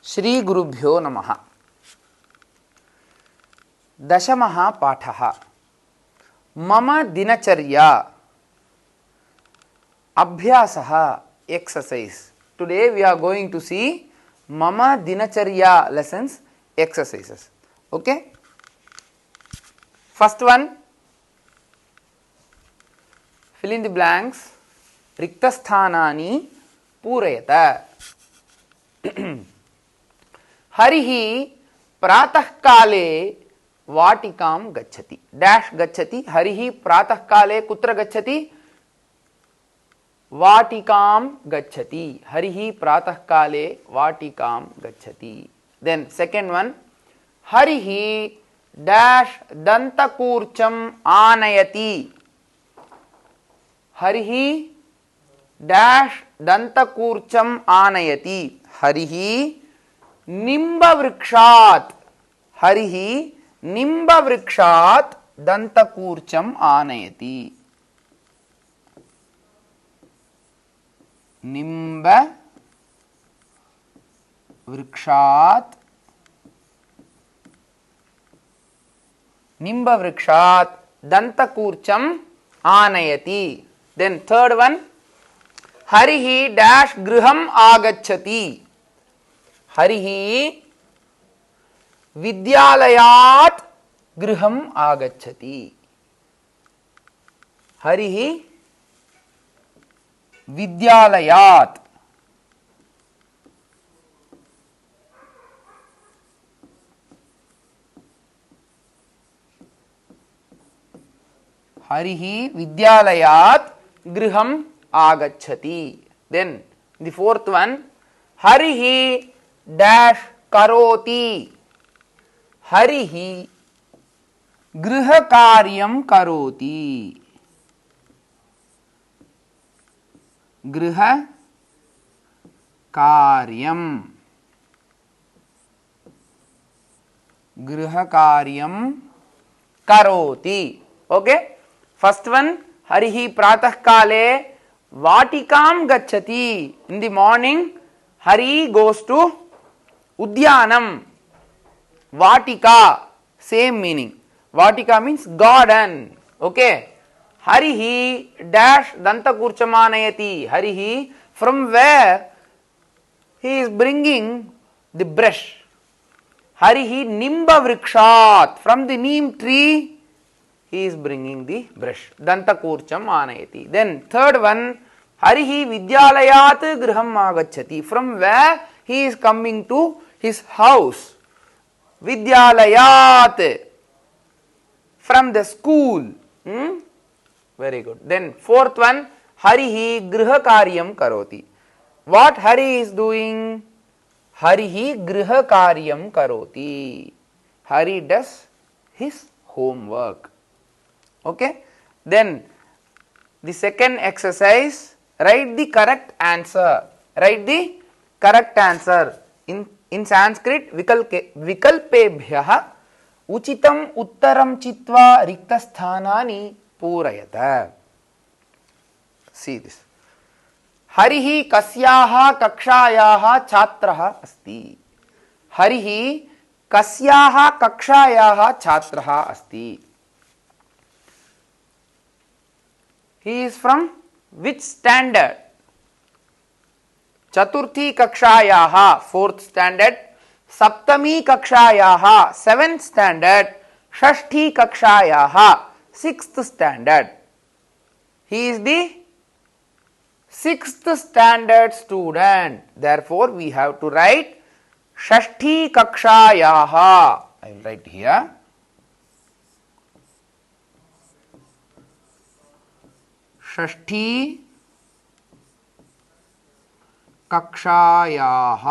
श्री गुरुभ्यो नमः। दशमः पाठः मम दिनचर्या अभ्यासः exercise. Today we are going to see मम दिनचर्या lessons exercises. Okay, first one, fill in the blanks, रिक्तस्थानानि पूरयत। हरिः प्रातः काले वाटिकां गच्छति। डैश गच्छति। हरिः प्रातः काले कुत्र गच्छति? वाटिकां गच्छति। हरिः प्रातः काले वाटिकां गच्छति। देन सेकंड वन, हरिः डैश दन्तकूर्चम् आनयति। हरिः डैश दन्तकूर्चम् आनयति। हरिः निम्बवृक्षात्। हरिः निम्बवृक्षात् दन्तकूर्चम् आनयति। निम्बवृक्षात् दन्तकूर्चम् आनयति। देन थर्ड वन, हरिः डैश गृहम् आगच्छति। हरिः विद्यालयात् गृहम् आगच्छति। हरिः विद्यालयात् हरिः विद्यालयात् गृहम् आगच्छति। देन द फोर्थ वन, हरिः डैश करोति। हरिः गृहकार्यं करोति। गृहकार्यं करोति। ओके, फर्स्ट वन, हरिः प्रातः काले वाटिकां गच्छति। In the morning Hari goes to उद्यानम। वाटिका same meaning. Vatika means garden. Okay, हरिः dash दन्तकूर्चम् आनयति। हरिः from where he is bringing the brush. हरिः निम्बवृक्षात् from the neem tree he is bringing the brush. दन्तकूर्चम् आनयति. Then third one, हरिः विद्यालयात् गृहम् आगच्छति। From where he is coming to his house. विद्यालयात् from the school. Very good. Then fourth one, हरिः गृहकार्यं करोति. What Hari is doing? हरिः गृहकार्यं करोति. Hari does his homework. Okay, then the second exercise, write the correct answer. Write the correct answer. In Sanskrit, विकल्पेभ्यः उचितम् उत्तरं चित्वा रिक्तस्थानानि पूरयत. See this. हरिः कस्याः कक्षायाः छात्रः अस्ति? हरिः कस्याः कक्षायाः छात्रः अस्ति? He is from which standard? चतुर्थी कक्षायाः फोर्थ स्टैंडर्ड, सप्तमी कक्षायाः सेवेंथ स्टैंडर्ड, षष्ठी कक्षायाः sixth standard. He is the sixth standard student. Therefore, we have to write षष्ठी कक्षायाः. I will write here. षष्ठी कक्षायाः.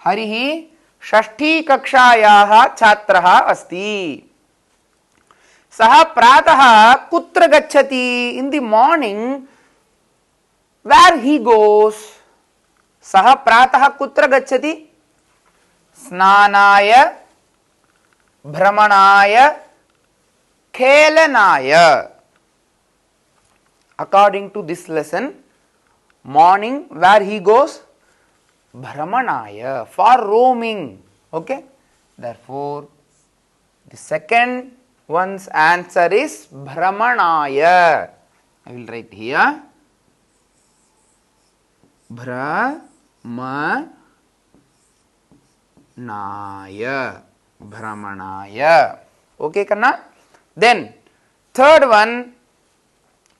हरिः षष्ठी कक्षायाः छात्रः अस्ति. सः प्रातः कुत्र गच्छति? In the morning where he goes? सः प्रातः कुत्र गच्छति? स्नानाय, भ्रमणाय, खेलनाय. According to this lesson, Morning, where he goes? Bhramanaya, for roaming. Okay. Therefore, the second one's answer is Bhramanaya. I will write here. Brahmanaya. Brahmanaya. Okay, Kanna? Then, third one,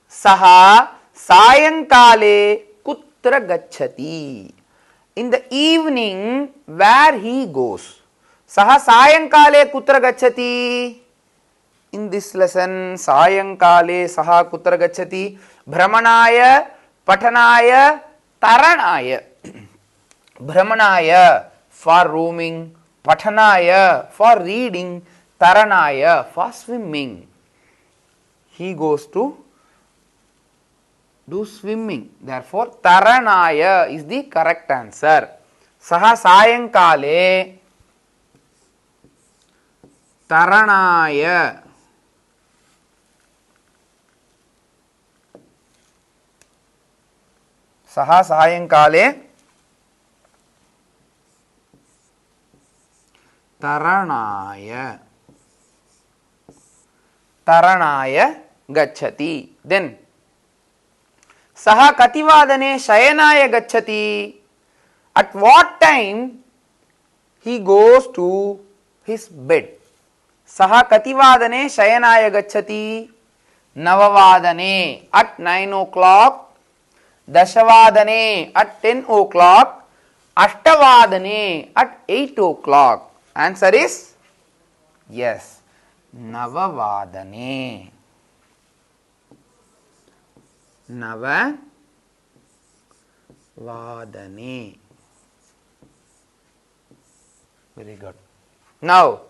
Saha Sayankale Kutra Gachati. In the evening, where he goes. Saha Sayankale Kutra Gachati. In this lesson, Sayankale Saha Kutra Gachati. Brahmanaya, Patanaya, Taranaya. Brahmanaya for roaming, Patanaya for reading, Taranaya for swimming. He goes to do swimming. Therefore, Taranaya is the correct answer. Saha Sayankale Taranaya. Saha Sayankale Taranaya. Taranaya Gachati. Then, Saha Kativadane Shayanaya Gachati. At what time he goes to his bed? Saha Kativadane Shayanaya Gachati. Navavadane at 9 o'clock. Dashavadane at 10 o'clock. Ashtavadane at 8 o'clock. Answer is yes. Navavadane. Navavadane. Very good. Now,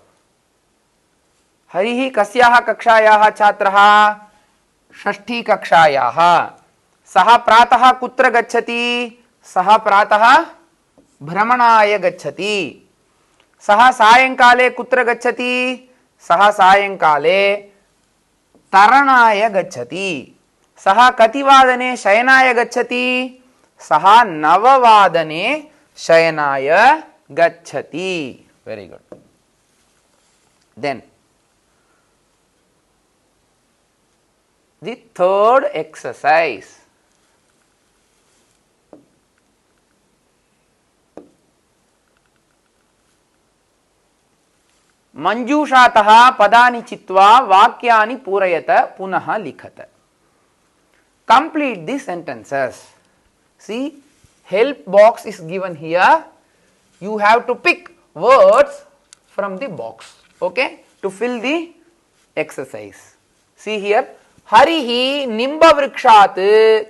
Harihi kasyaha kakshayaha chatraha? Shashti kakshayaha. Saha prataha kutra gacchati? Saha prataha Brahmanaya gacchati. Saha sayankale kutra gacchati? Saha sayankale Taranaya gacchati. Saha kativadane shayanaya gacchati? Saha navavadane shayanaya gacchati. Very good. Then, the third exercise. Manjushatah padani chitva vakyani purayata punaha likhata. Complete the sentences. See, help box is given here. You have to pick words from the box, okay, to fill the exercise. See here, Harihi nimba vrikshat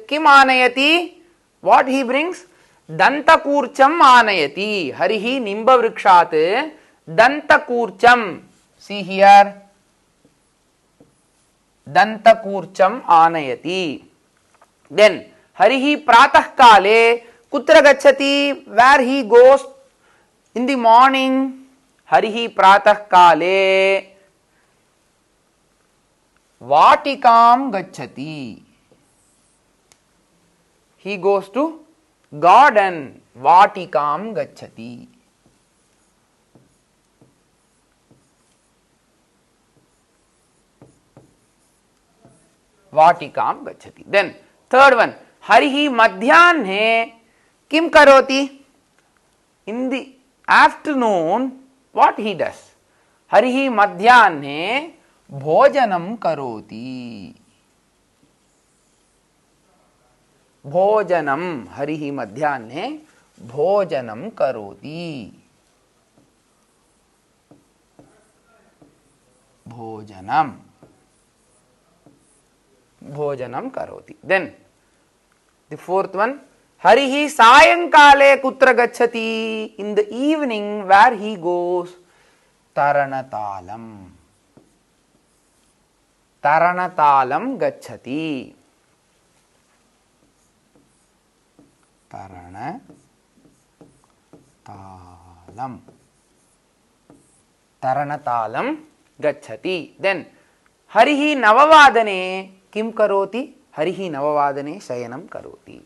kim anayati? What he brings? Dantakurcham anayati. Harihi nimba vrikshat Dantakurcham. See here, Dantakurcham anayati. Then, Harihi pratah kale kutra gacchati? Where he goes in the morning. Harihi pratah kale Vatikam gacchati. He goes to garden. Vatikam gacchati. Vatikam gacchati. Then, third one, Harihi madhyane kim karoti? In the afternoon, what he does? Harihi madhyane bhojanam karoti. Bhojanam. Harihi madhyane bhojanam karoti. Bhojanam. Bhojanam karoti. Then, the fourth one, Harihi sayankale kutra gacchati? In the evening, where he goes? Taranatalam. Taranatalam gacchati. Taranatalam. Taranatalam gacchati. Then, Harihi navavadane kim karoti? Harihi navavadane shayanam karoti.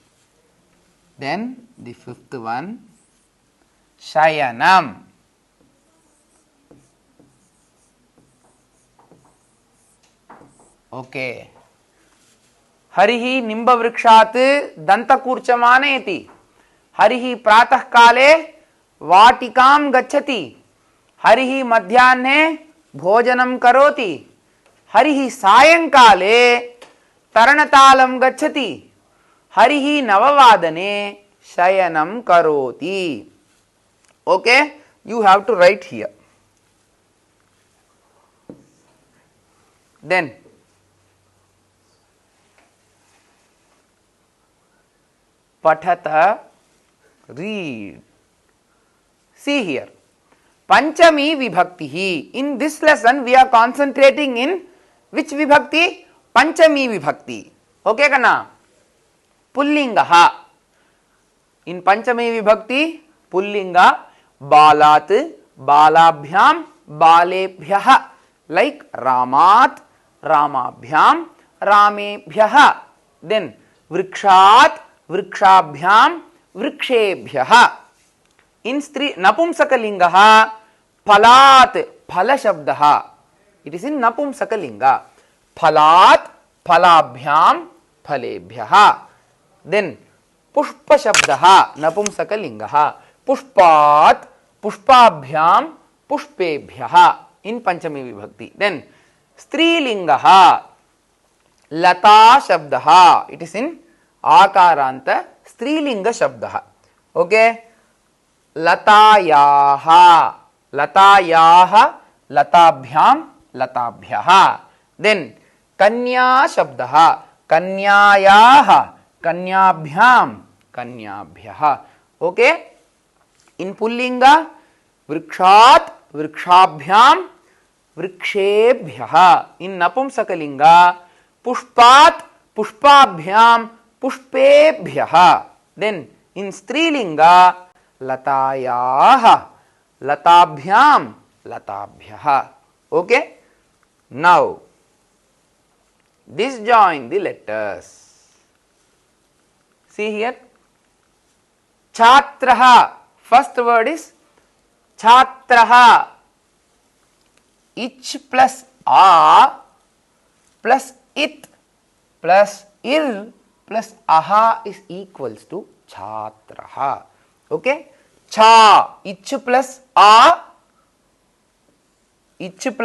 Then the fifth one, Shayanam. Okay. Harihi nimbavrikshat dantakurcham anayati. Harihi pratah kale vatikam gacchati. Harihi madhyahne bhojanam karoti. Harihi sayankale taranatalam gacchati. Harihi navavadane shayanam karoti. Okay, you have to write here. Then Patata, read. See here. Panchami vibhakti. In this lesson, we are concentrating in which vibhakti? Panchami vibhakti. Okay, kana? Pullingaha. In Panchami vibhakti, Pullinga, Balat, Balabhyam, Balebhyaha. Like Ramat, Ramabhyam, Ramebhyaha. Then Vrikshat, Vrikshabhyam, Vrikshebhyaha. In Napumsakalingaha, Phalat, Phala Shabdaha. It is in Napumsakalinga. Phalat, Phalabhyam, Phalebhyaha. Then Pushpa Shabdaha, Napumsakalingaha. Pushpat, Pushpabhyam, Pushpebhyaha. In Panchami Vibhakti. Then Strilingaha, Lata Shabdaha. It is in Akaranta Strilinga Shabdaha. Okay. Latayaha, Latayaha, Latabhyam, Latabhyaha. Then Kanya Shabdaha, Kanyayaha, Kanyabhyam, Kanyabhyaha. Okay. In Pullinga, Vrikshat, Vrikshabhyam, Vrikshebhyaha. In Napumsakalinga, Pushpat, Pushpabhyam, Pushpebhyaha. Then in Strilinga, Latayaha, Latabhyam, Latabhyaha. Okay. Now, disjoin the letters. See here. Chhatraha. First word is Chhatraha. Ich plus a plus it plus ir plus aha is equals to Chhatraha. Okay. Cha, ich plus a, ich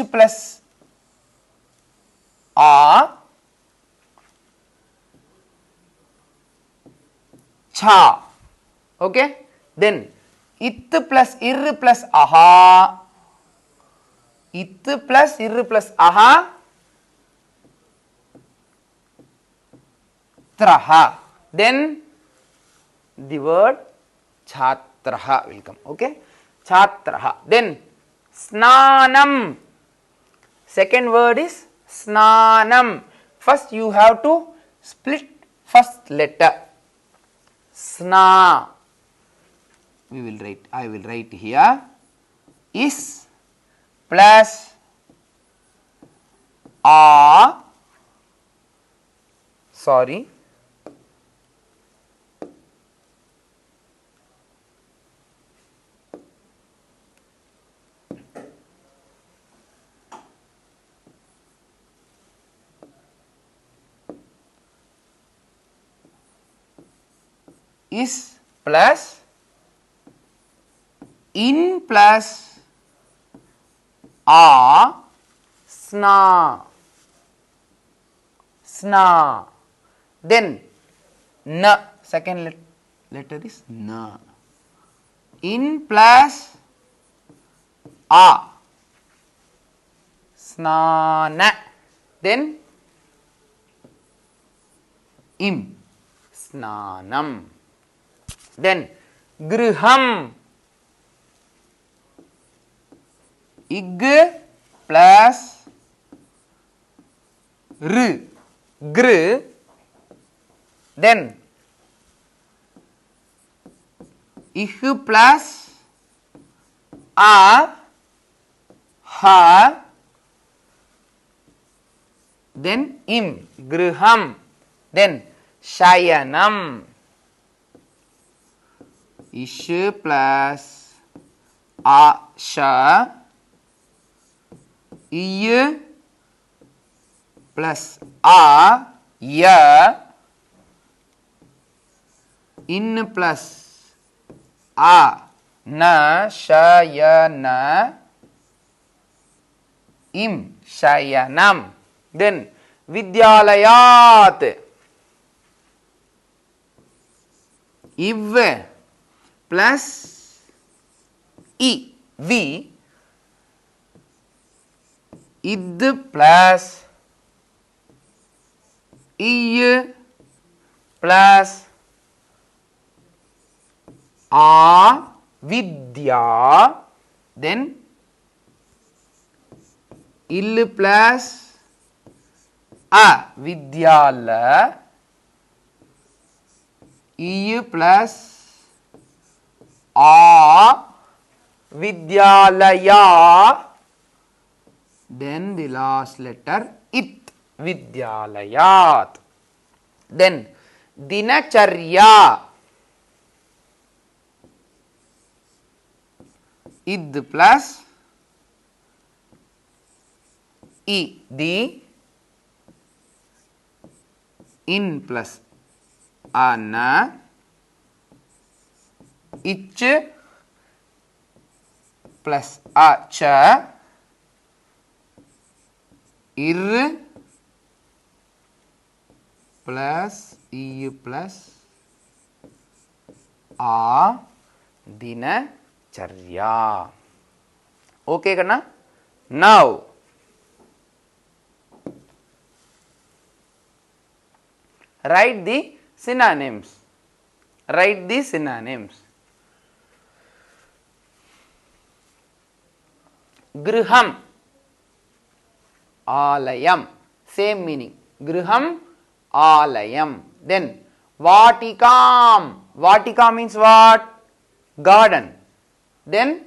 plus a, cha. Okay. Then it plus ir plus aha, it plus ir plus aha, traha. Then the word Chhatraha will come. Okay. Chhatraha. Then Snanam. Second word is Snanam. First you have to split first letter. Sna. I will write here. Is plus a. Sorry. Is plus in plus a, sna, sna. Then na, second letter is na. In plus a, snana. Then im, snanam. Then griham. Ig plus r, gr. Then ih plus a, ha, then im, griham, then shayanam, ish plus asha, iy plus a, ya, in plus a, na, shayana, im, shayanam, then vidyalayat, iv plus I, V, id plus I plus A, vidya, then il plus a, vidyala, I plus a, vidyalaya, then the last letter it, vidyalayat, then dinacharya, id plus I, the, in plus ana, ich plus acha, ir plus I plus a, dinacharya. Okay karna? Now write the synonyms. Write the synonyms. Griham, alayam, same meaning. Griham, alayam. Then vatikam. Vatika means what? Garden. Then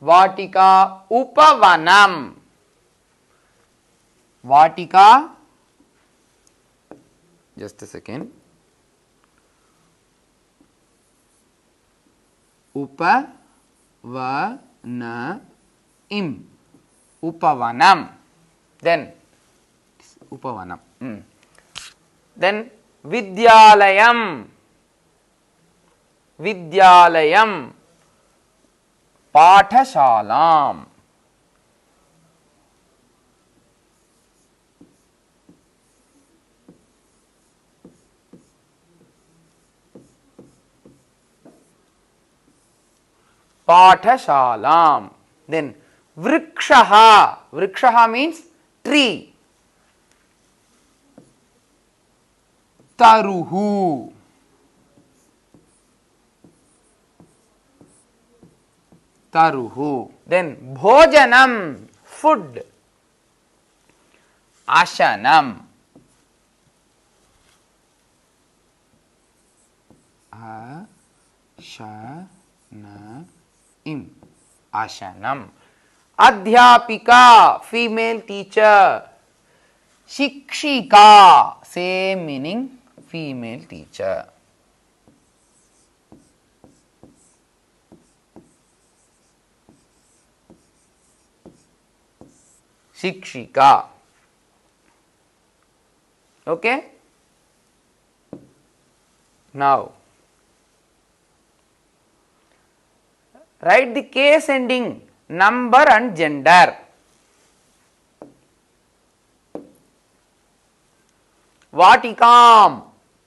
vatika upavanam. Vatika, just a second. Upavana im, upavanam, then upavanam, then vidyalayam, vidyalayam, pathashalam, pathashalam, then vrikshaha, vrikshaha means tree, taruhu, taruhu, then bhojanam, food, ashanam, ashanaim, ashanam, adhyapika, female teacher, shikshika, same meaning, female teacher. Shikshika. Okay? Now, write the case ending, number and gender. Vatikam,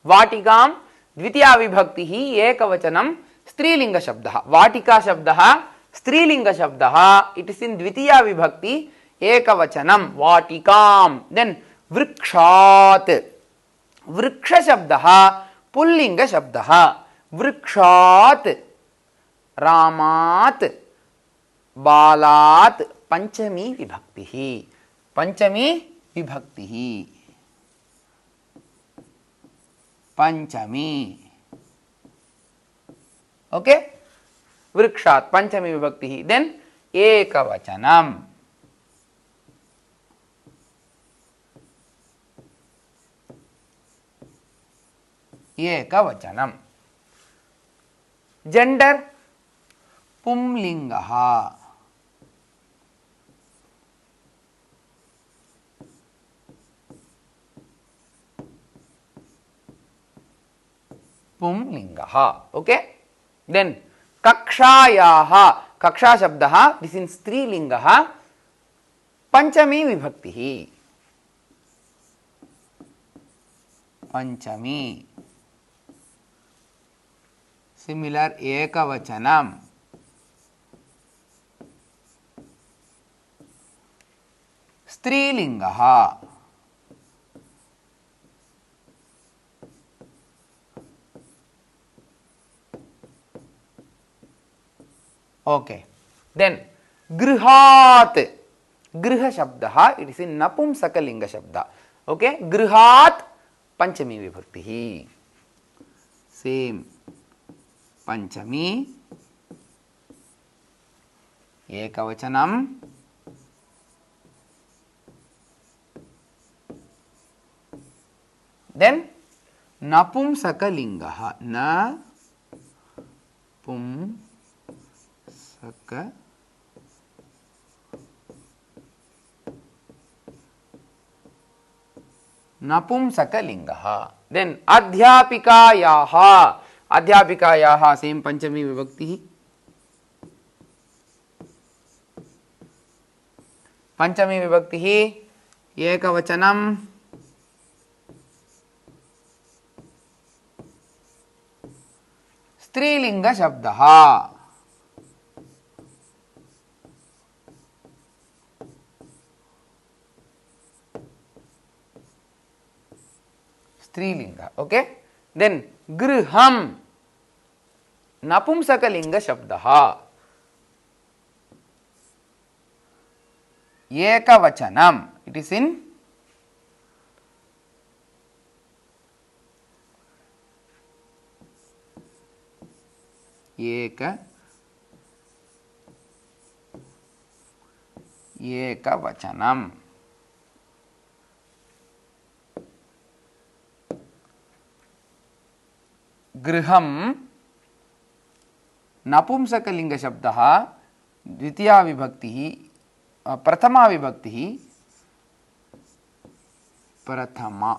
Vatikam, द्वितीया विभक्ति ही एकवचनम स्त्रीलिंग शब्दः. वाटिका शब्दः स्त्रीलिंग शब्दः. It is in द्वितीया विभक्ति एकवचनम वाटिकाम. Then वृक्षात्, वृक्ष शब्दः pulling शब्दः. वृक्षात्, रामात्, बालात्, पंचमी विभक्ति. पंचमी विभक्ति, पंचमी. ओके, वृक्षात् पंचमी विभक्ति. देन एकवचनम. एकवचनम. जेंडर पुंलिंगः. पुंलिंगः. ओके. देन कक्षायाः. कक्षा शब्दः दिस इज स्त्रीलिंगः. पंचमी विभक्तिः. पंचमी. सिमिलर एकवचनम. स्त्रीलिंगः. ओके. देन गृहात्. गृह शब्दः इट इज इन नपुंसकलिंग शब्द. ओके. गृहात् पंचमी विभक्ति. सेम पंचमी एकवचनम. देन नपुंसकलिंगः. न पुंसक नपुंसकलिंगः. देन अध्यापिकायाः. अध्यापिकायाः सेम पंचमी विभक्ति. पंचमी विभक्ति एकवचनम. स्त्रीलिंग शब्दः. स्त्रीलिंग. ओके. देन गृहम नपुंसकलिंग शब्दः. एकवचनम. It is in एकवचनम. गृहम नपुंसकलिंग शब्दः. द्वितीया विभक्ति. प्रथमा विभक्ति. प्रथमा.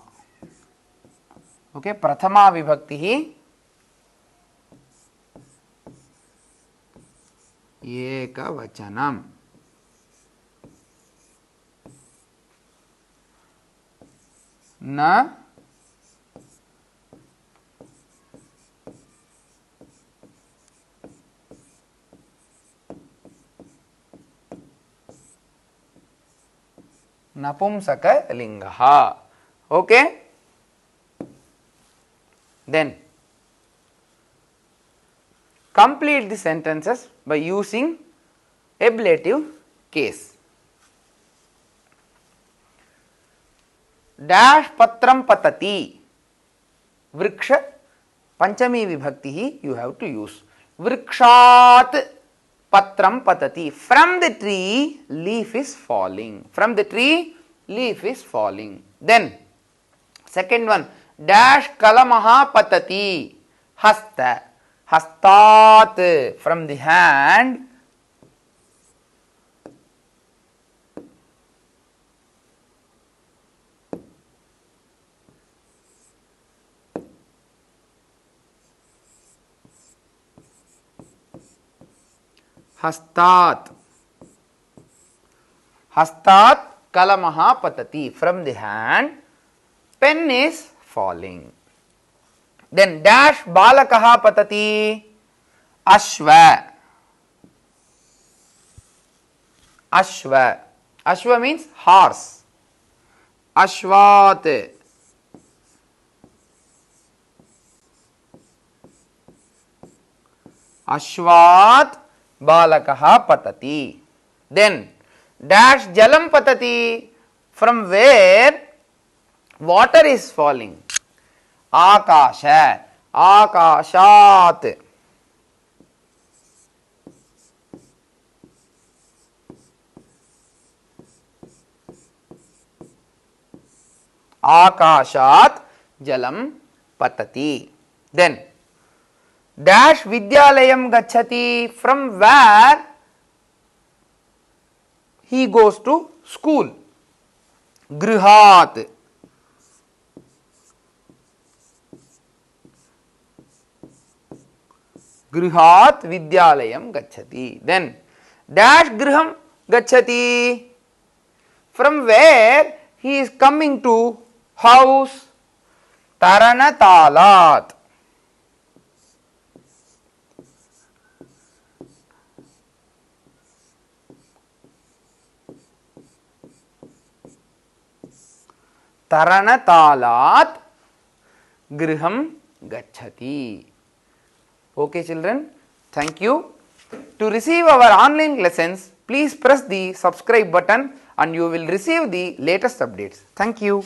ओके. प्रथमा विभक्ति एकवचनम. न नपुंसकलिंगः. Okay. Then complete the sentences by using ablative case. Dash patram patati. Vriksha panchami vibhakti you have to use. Vrikshat patram patati. From the tree leaf is falling. From the tree leaf is falling. Then second one, dash kalamaha patati. Hasta. Hastat. From the hand. Hastat. Hastat kalamaha patati. From the hand, pen is falling. Then dash balakaha patati. Ashva. Ashva. Ashva means horse. Ashvat. Ashvat balakaha patati. Then dash jalam patati. From where water is falling. Akasha. Akashat. Akashat jalam patati. Then dash vidyalayam gachati, from where he goes to school. Grihat. Grihat vidyalayam gachati. Then dash griham gachati, from where he is coming to house. Taranatalat. Taranatalat griham gachati. Okay children, thank you. To receive our online lessons, please press the subscribe button and you will receive the latest updates. Thank you.